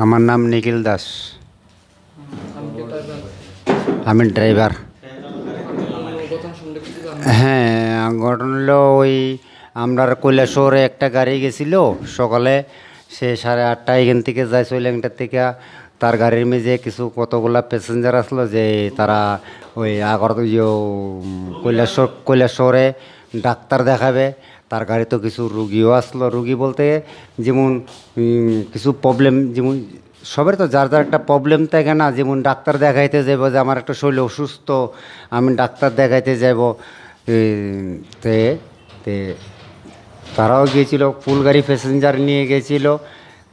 আমার নাম নিখিল দাস। আমি ড্রাইভার। হ্যাঁ, ঘটনা হলো ওই আমরা কৈলাসহরে একটা গাড়ি গেছিল সকালে, সে 8:30 এখান থেকে যায় সৈলেংটার থেকে। তার গাড়ির মেঝে কিছু কতগুলা প্যাসেঞ্জার আসলো যে তারা ওই কৈলাসহরে ডাক্তার দেখাবে। তার গাড়িতে কিছু রুগীও আসলো। রুগী বলতে যেমন কিছু প্রবলেম, যেমন সবার তো যার যার একটা প্রবলেম থাকে না, যেমন ডাক্তার দেখাইতে যাব যে আমার একটা শরীর অসুস্থ, আমি ডাক্তার দেখাইতে যাব। তে তে তারাও গিয়েছিল, ফুল গাড়ি প্যাসেঞ্জার নিয়ে গেছিল।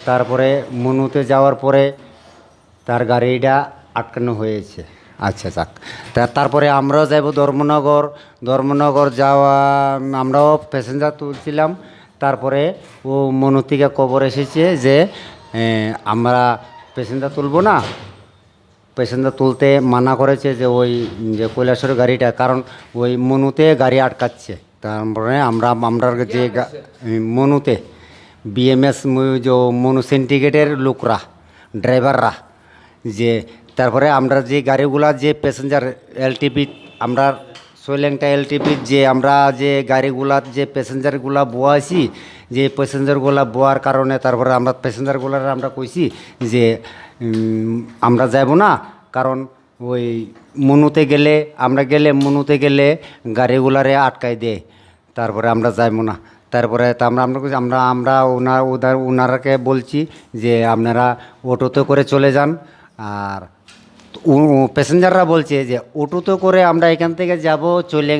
তারপরে মনুতে যাওয়ার পরে তার গাড়িটা আটকানো হয়েছে। আচ্ছা যাক, তারপরে আমরাও যাব ধর্মনগর। ধর্মনগর যাওয়া, আমরাও প্যাসেঞ্জার তুলছিলাম। তারপরে ও মনু থেকে খবর এসেছে যে আমরা প্যাসেঞ্জার তুলব না, প্যাসেঞ্জার তুলতে মানা করেছে যে ওই যে কৈলাসহরের গাড়িটা, কারণ ওই মনুতে গাড়ি আটকাচ্ছে। তারপরে আমরা যে মনুতে বিএমএস যে মনু সিন্ডিকেটের লোকরা, ড্রাইভাররা, যে তারপরে আমরা যে গাড়িগুলা যে প্যাসেঞ্জার এলটিপি, আমরা সৈলেংটা এলটিপির যে আমরা যে গাড়িগুলা যে প্যাসেঞ্জারগুলা বোয়াছি, যে প্যাসেঞ্জারগুলা বোয়ার কারণে তারপরে আমরা প্যাসেঞ্জারগুলার আমরা কইছি যে আমরা যাব না, কারণ ওই মনুতে গেলে মনুতে গেলে গাড়িগুলারে আটকাই দেয়, তারপরে আমরা যাইব না। তারপরে তা আমরা ওনারাকে বলছি যে আপনারা অটোতে করে চলে যান। আর প্যাসেঞ্জাররা বলছে যে অটোতে করে আমরা এখান থেকে যাব চলে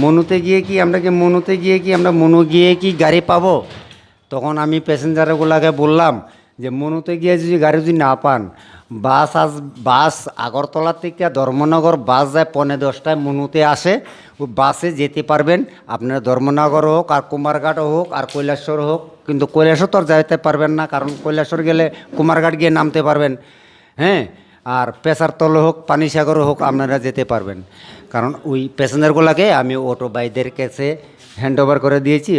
মনুতে গিয়ে কি আমরা মনু গিয়ে কি গাড়ি পাবো? তখন আমি প্যাসেঞ্জারগুলোকে বললাম যে মনুতে গিয়ে যদি গাড়ি না পান, বাস আগরতলা থেকে ধর্মনগর বাস যায় 9:30টায়, মনুতে আসে। ওই বাসে যেতে পারবেন আপনারা, ধর্মনগর হোক আর কুমারঘাট হোক আর কৈলাসহর হোক। কিন্তু কৈলাসহর তো আর যাইতে পারবেন না, কারণ কৈলাসহর গেলে কুমারঘাট গিয়ে নামতে পারবেন। হ্যাঁ, আর পেশারতল হোক পানিসাগর হোক আপনারা যেতে পারবেন। কারণ ওই প্যাসেঞ্জারগুলোকে আমি অটো ভাইদের কাছে হ্যান্ড ওভার করে দিয়েছি।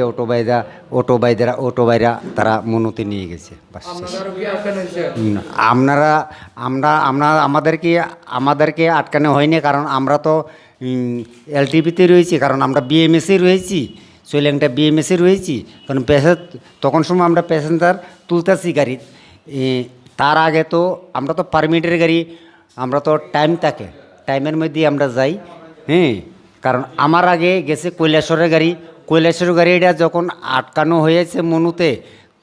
অটো ভাইরা তারা মনুতে নিয়ে গেছে। আমাদেরকে আটকানো হয়নি, কারণ আমরা তো এলটিপিতে রয়েছি, কারণ আমরা বিএমএসে রয়েছি, সৈলেংটা বিএমএসে রয়েছি। কারণ তখন সময় আমরা প্যাসেঞ্জার তুলতেছি গাড়ি। তার আগে তো আমরা তো পারমিটের গাড়ি, আমরা তো টাইম থাকে, টাইমের মধ্যে আমরা যাই। হ্যাঁ, কারণ আমার আগে গেছে কৈলাসহরের গাড়িটা যখন আটকানো হয়েছে মনুতে,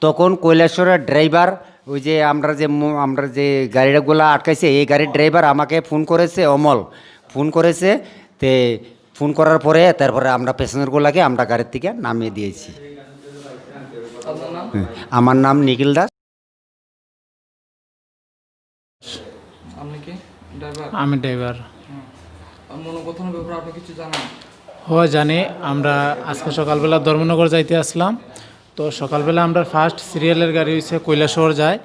তখন কৈলাসহরের ড্রাইভার, ওই যে আমরা যে গাড়িগুলো আটকাইছে, এই গাড়ির ড্রাইভার আমাকে ফোন করেছে, অমল ফোন করেছে। ফোন করার পরে তারপরে আমরা প্যাসেঞ্জারগুলোকে আমরা গাড়ির থেকে নামিয়ে দিয়েছি। আমার নাম নিখিল দাস। আমি ড্রাইভার। জানি, আমরা আজকে সকালবেলা ধর্মনগর যাইতে আসলাম। তো সকালবেলা আমরা ফার্স্ট সিরিয়ালের গাড়ি হয়েছে কৈলাসহর যায়,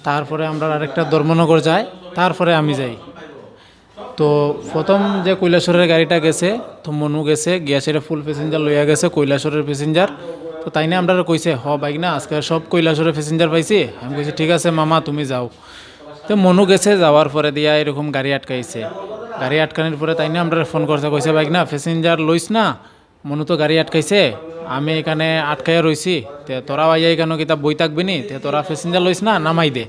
তারপরে আমরা আরেকটা ধর্মনগর যাই, তারপরে আমি যাই। তো প্রথম যে কৈলাসহরের গাড়িটা গেছে, তো মনু গেছে, গিয়া সেটা ফুল প্যাসেঞ্জার লইয়া গেছে, কৈলাসহরের প্যাসেঞ্জার। তো তাই না আমরা কইছে বাইক না, আজকে সব কৈলাসহরের প্যাসেঞ্জার পাইছি। আমি কইছি ঠিক আছে মামা তুমি যাও। তো মনু গেছে, যাওয়ার পরে দিয়া এরকম গাড়ি আটকাইছে। গাড়ি আটকানোর পরে তাই না আমরা ফোন করছে, কইছে বাইক না প্যাসেঞ্জার লইস না, মনু তো গাড়ি আটকাইছে, আমি এখানে আটকাইয়া রইছি, তে তোরা আইয়া এখানে কিতাব বই থাকবি নি, তে তোরা প্যাসেঞ্জার লইস না, নামাই দে।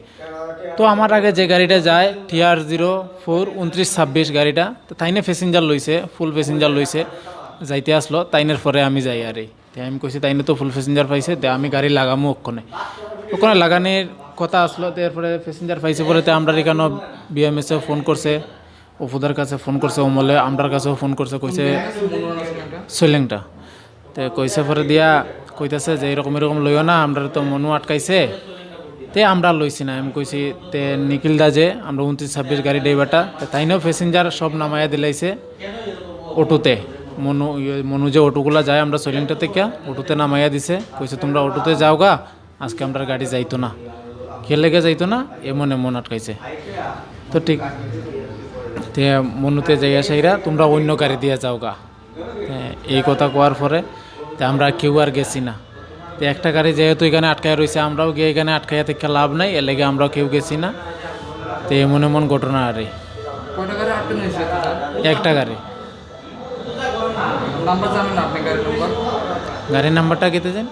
তো আমার আগে যে গাড়িটা যায় TR04 2926 গাড়িটা, তো তাইনে প্যাসেঞ্জার লইছে, ফুল প্যাসেঞ্জার লইছে, যাইতে আসলো। তাইনের পরে আমি যাই। আর আমি কইছি তাইনে তো ফুল প্যাসেঞ্জার পাইছে, তে আমি গাড়ি লাগামো ওখানে লাগানোর কথা আসলো। তারপরে প্যাসেঞ্জার পাইছে পরে আমরা এখানে বিএমএসে ফোন করছে, অপুদার কাছে ফোন করছে, অমলে আমরার কাছেও ফোন করছে, কইছে সৈলেংটা। তো কইছে পরে দিয়া কইতেছে যে এরকম লইও না, আমরা তো মনু আটকাইছে, তে আমরা লইছি না। আমি কইছি তে নিখিল দা যে আমরা 2926 গাড়ি ড্রাইভারটা, তাইনেও প্যাসেঞ্জার সব নামাইয়া দিলাইছে অটোতে। মনু যে অটোগুলা যায় আমরা সৈলেংটা থেকে, অটোতে নামাইয়া দিছে। কইছে তোমরা অটোতে যাও গা, আজকে আমরা গাড়ি যাইতো না, খেলেগে যাইতো না, এমন আটকাইছে। তো ঠিক তে মনুতে যাইয়া সাইরা তোমরা অন্য গাড়ি দিয়ে যাও গা, এই কথা কোয়ার পরে আমরা কেউ আর গেছি না। তো একটা গাড়ি যেহেতু এখানে আটকায় রয়েছে, আমরাও গিয়ে এখানে আটকাইয়া থেকে লাভ নাই, এর লেগে আমরাও কেউ গেছি না। তো এমন এমন ঘটনা আরে কয়টা গাড়ি আটকানো হয়েছে টোটাল? একটা গাড়ি। নাম্বার জানেন না আপনি গাড়ির নাম্বার? গাড়ির নাম্বারটা কেটে যান,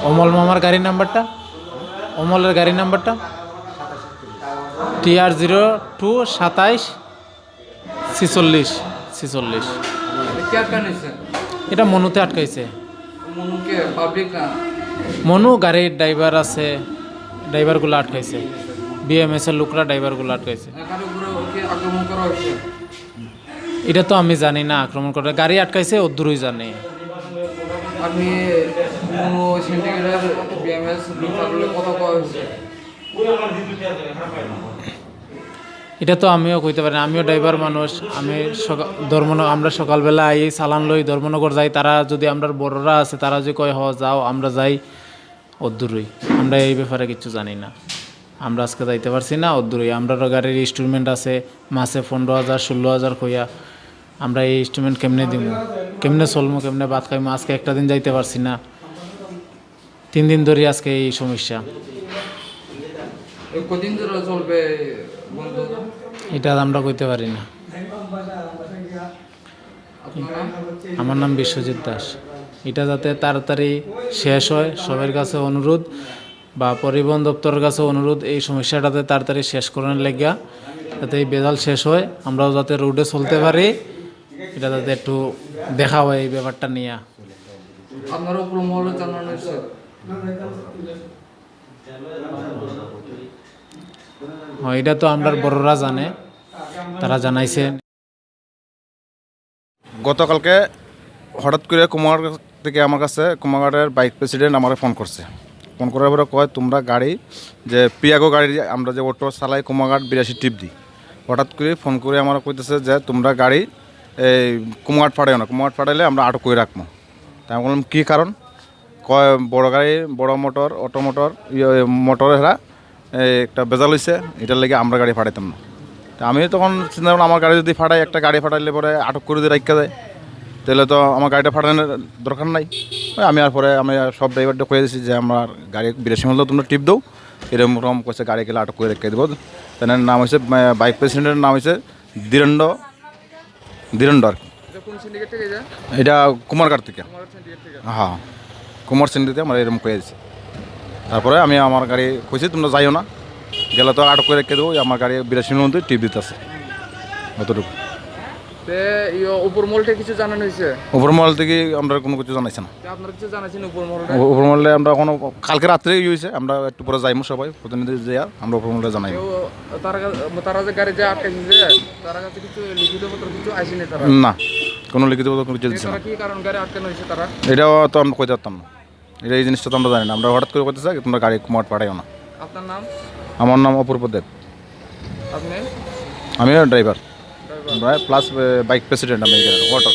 অমল মামার গাড়ির নাম্বারটা, অমলের গাড়ির নাম্বারটা TR02 27 46। কে আটকানো হয়েছে? এটা মনুতে আটকাইছে। মনুকে পাবলিক না? মনু গাড়ির ড্রাইভার আছে, ড্রাইভারগুলো আটকাইছে, BMS এর লোকরা ড্রাইভারগুলো আটকাইছে। গাড়ির উপরে কি আক্রমণ করা হয়েছে? এটা তো আমি জানি না আক্রমণ করে, গাড়ি আটকাইছে ও দূরই জানে। আপনি মনু সিন্ডিকেটের BMS লোকগুলো কথা কওয়া হয়েছে? এটা তো আমিও কইতে পারি না, আমিও ড্রাইভার মানুষ। আমি আমরা সকালবেলা আই চালান লই ধর্মনগর যাই, তারা যদি আমরা বড়রা আছে তারা যদি কয় যাও আমরা যাই অদ্দূরই। আমরা এই ব্যাপারে কিছু জানি না, আমরা আজকে যাইতে পারছি না অদ্দূরই। আমরারও গাড়ির ইনস্টলমেন্ট আছে মাসে 15,000 16,000 কইয়া, আমরা এই ইনস্টলমেন্ট কেমনে দিব, কেমনে চলবো, কেমনে ভাত খাইমো। আজকে একটা দিন যাইতে পারছি না, 3 দিন ধরে আজকে এই সমস্যা। কদিন ধরে চলবে বন্ধ? এটা আমরা কইতে পারি না। আপনার নাম? আমার নাম বিশ্বজিৎ দাস। এটা যাতে তাড়াতাড়ি শেষ হয় সবার কাছে অনুরোধ, বা পরিবহন দপ্তরের কাছে অনুরোধ, এই সমস্যাটাতে তাড়াতাড়ি শেষ করার লেগা, যাতে এই বেজাল শেষ হয়, আমরাও যাতে রোডে চলতে পারি, এটা যাতে একটু দেখা হয় এই ব্যাপারটা নিয়ে। আপনার উপর মহলে জানানো হয়েছে? হয় এটা তো আমরা বড়রা জানে, তারা জানাইছে। গতকালকে হঠাৎ করে কুমারঘাট থেকে আমার কাছে কুমারঘাটের বাইক প্রেসিডেন্ট আমাকে ফোন করছে। ফোন করার পরে কয় তোমরা গাড়ি যে পিয়াগো গাড়ি আমরা যে অটো চালাই কুমারঘাট 82 টিপ দিই, হঠাৎ করে ফোন করে আমার কইতেছে যে তোমরা গাড়ি এই কুমারঘাট ফাটাইও না, কুমারঘাট ফাটাইলে আমরা আটক করে রাখবো। তাই আমি বললাম কী কারণ? কয় বড় গাড়ি বড় মোটর অটো মোটর মোটরের হেরা একটা বেজাল হয়েছে, এটার লেগে আমরা গাড়ি ফাটাইতাম না। তা আমি তখন চিন্তা করলাম আমার গাড়ি যদি ফাটাই, একটা গাড়ি ফাটাইলে পরে আটক করে দিয়ে রাখা যায়, তাহলে তো আমার গাড়িটা ফাটানোর দরকার নাই। আমি আর পরে আমি সব ড্রাইভারটা কয়ে দিয়েছি যে আমার গাড়ি 82 হলেও তোমরা টিপ দাও, এরকম করছে গাড়ি গেলে আটক করে রেখে দেবো। তার নাম হয়েছে বাইক প্রেসিডেন্টের নাম হয়েছে ধীরেন্দ্র আর কি। কোন সিন্ডিকেট থেকে যায়? এটা কুমারঘাট থেকে। কুমার সিন্ডিকেট থেকে? হ্যাঁ, কুমার সিন্ডিতে আমরা এরকম কয়ে দিয়েছি। তারপরে আমি আমার গাড়ি কইছি তোমরা যাইও না, গেলে তো আটক করে রেখে দেবো। আমার গাড়ি 82 মধ্যে টিপ দিতেছে অতটুকু। উপর মহলটা কিছু জানানো হয়েছে? উপর মহল থেকে আমরা কোনো কিছু জানাইছে না। আপনারা কিছু জানাচ্ছেন উপর মহলটা? উপর মহলে আমরা কোনো কালকে রাত্রে হয়েছে, আমরা একটু পরে যাইমু সবাই প্রতিনিধি যাই, আমরা উপর মহলে জানাই। তারা যে গাড়ি যে আটকাইছে যে তার কাছে কিছু লিখিত পত্র কিছু আসেনি? তারা না, কোনো লিখিত পত্র কোনো কিছু দিচ্ছে না। তারা কি কারণ গাড়ি আটকানো হয়েছে তারা? এটাও তো আমরা কইতে পারতাম না, এটা এই জিনিসটা তো আমরা জানি না। আমরা হঠাৎ করে কইতে চাই তোমরা গাড়ি কুমার পাঠাইও না। আপনার নাম? আমার নাম অপূর্ব দেব, আপনি আমি ড্রাইভার প্লাস বাইক প্রেসিডেন্ট আমি অটো।